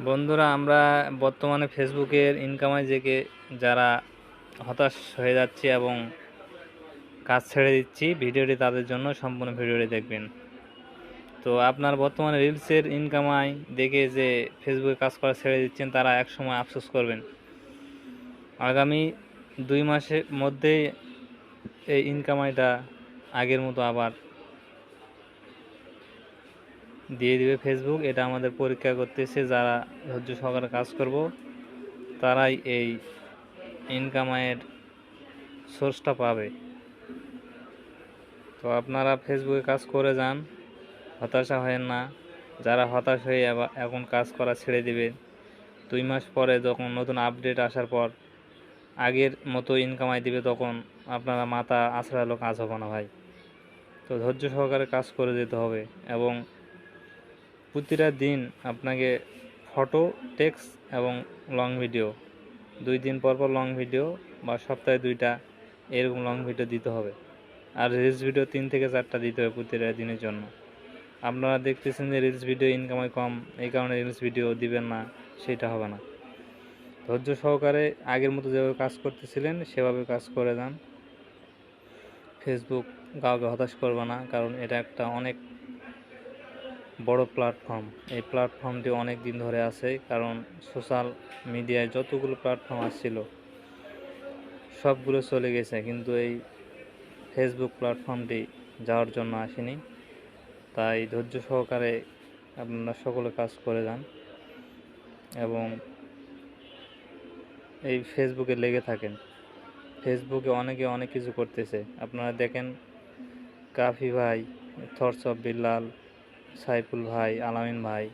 বন্ধুরা, আমরা বর্তমানে ফেসবুকের ইনকামাই থেকে যারা হতাশ হয়ে যাচ্ছি এবং কাজ ছেড়ে দিচ্ছি, ভিডিওটি তাদের জন্য। সম্পূর্ণ ভিডিওটি দেখবেন। তো আপনার বর্তমানে রিলসের ইনকামাই দেখে যে ফেসবুকে কাজ করা ছেড়ে দিচ্ছেন, তারা একসময় আফসোস করবেন। আগামী 2 মাসের মধ্যেই এই ইনকামাইটা আগের মতো আবার দিয়ে দিবে ফেসবুক। এটা আমাদের পরীক্ষা করতেছে। যারা ধৈর্য সহকারে কাজ করব, তারাই এই ইনকামের সোর্সটা পাবে। তো আপনারা ফেসবুকে কাজ করে যান, হতাশা হয়েন না। যারা হতাশ হয়ে এখন কাজ করা ছেড়ে দিবে, 2 মাস পরে যখন নতুন আপডেট আসার পর আগের মতো ইনকামাই দিবে, তখন আপনারা মাথা আছড়ালেও কাজ হবে না ভাই। তো ধৈর্য সহকারে কাজ করে যেতে হবে এবং প্রতিটা দিন আপনাকে ফটো, টেক্সট এবং লং ভিডিও 2 দিন পর পর লং ভিডিও বা সপ্তাহে 2টা এরকম লং ভিডিও দিতে হবে। আর রিলস ভিডিও 3 থেকে 4টা দিতে হবে প্রতিটা দিনের জন্য। আপনারা দেখতেছেন যে রিলস ভিডিও ইনকামাই কম, এই কারণে রিলস ভিডিও দিবেন না, সেটা হবে না। ধৈর্য সহকারে আগের মতো যেভাবে কাজ করতেছিলেন সেভাবে কাজ করে যান। ফেসবুক কাউকে হতাশ করবে না, কারণ এটা একটা অনেক বড় প্ল্যাটফর্ম। এই প্ল্যাটফর্মটি অনেক দিন ধরে আছে, কারণ সোশ্যাল মিডিয়ায় যতগুলো প্ল্যাটফর্ম আসছিল সবগুলো চলে গেছে, কিন্তু এই ফেসবুক প্ল্যাটফর্মটি যাওয়ার জন্য আসেনি। তাই ধৈর্য সহকারে আপনারা সকলে কাজ করে যান এবং এই ফেসবুকে লেগে থাকেন। ফেসবুকে অনেকে অনেক কিছু করতেছে। আপনারা দেখেন, কাফি ভাই, থটস অফ বিল্লাল, সাইফুল ভাই, আলামিন ভাই,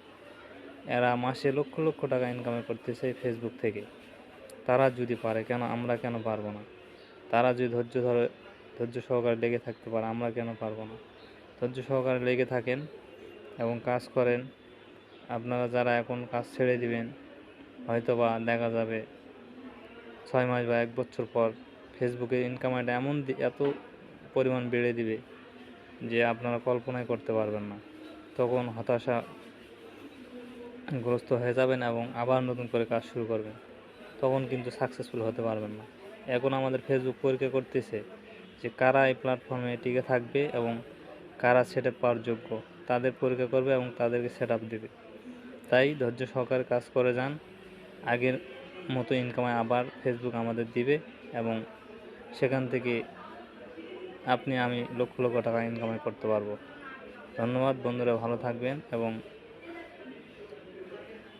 এরা মাসে লক্ষ লক্ষ টাকা ইনকাম করতেছে ফেসবুক থেকে। তারা যদি পারে, কেন আমরা কেন পারবো না? তারা যদি ধৈর্য সহকারে লেগে থাকতে পারে, আমরা কেন পারবো না? ধৈর্য সহকারে লেগে থাকেন এবং কাজ করেন। আপনারা যারা এখন কাজ ছেড়ে দিবেন, হয়তো বা দেখা যাবে 6 মাস বা 1 বছর পর ফেসবুকের ইনকামটা এত পরিমাণ বেড়ে দিবে যে আপনারা কল্পনাই করতে পারবেন না। তখন হতাশাগ্রস্ত হয়ে যাবেন এবং আবার নতুন করে কাজ শুরু করবেন। তখন কিন্তু সাকসেসফুল হতে পারবেন না। এখন আমাদের ফেসবুক পরীক্ষা করতেছে যে কারা এই প্ল্যাটফর্মে টিকে থাকবে এবং কারা সেট আপ পাওয়ার যোগ্য, তাদের পরীক্ষা করবে এবং তাদেরকে সেট আপ দেবে। তাই ধৈর্য সহকারে কাজ করে যান। আগের মতো ইনকামে আবার ফেসবুক আমাদের দিবে এবং সেখান থেকে আপনি আমি লক্ষ লক্ষ টাকা ইনকামাই করতে পারবো। ধন্যবাদ বন্ধুরা, ভালো থাকবেন এবং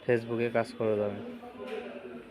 ফেসবুকে কাজ করে যাবেন।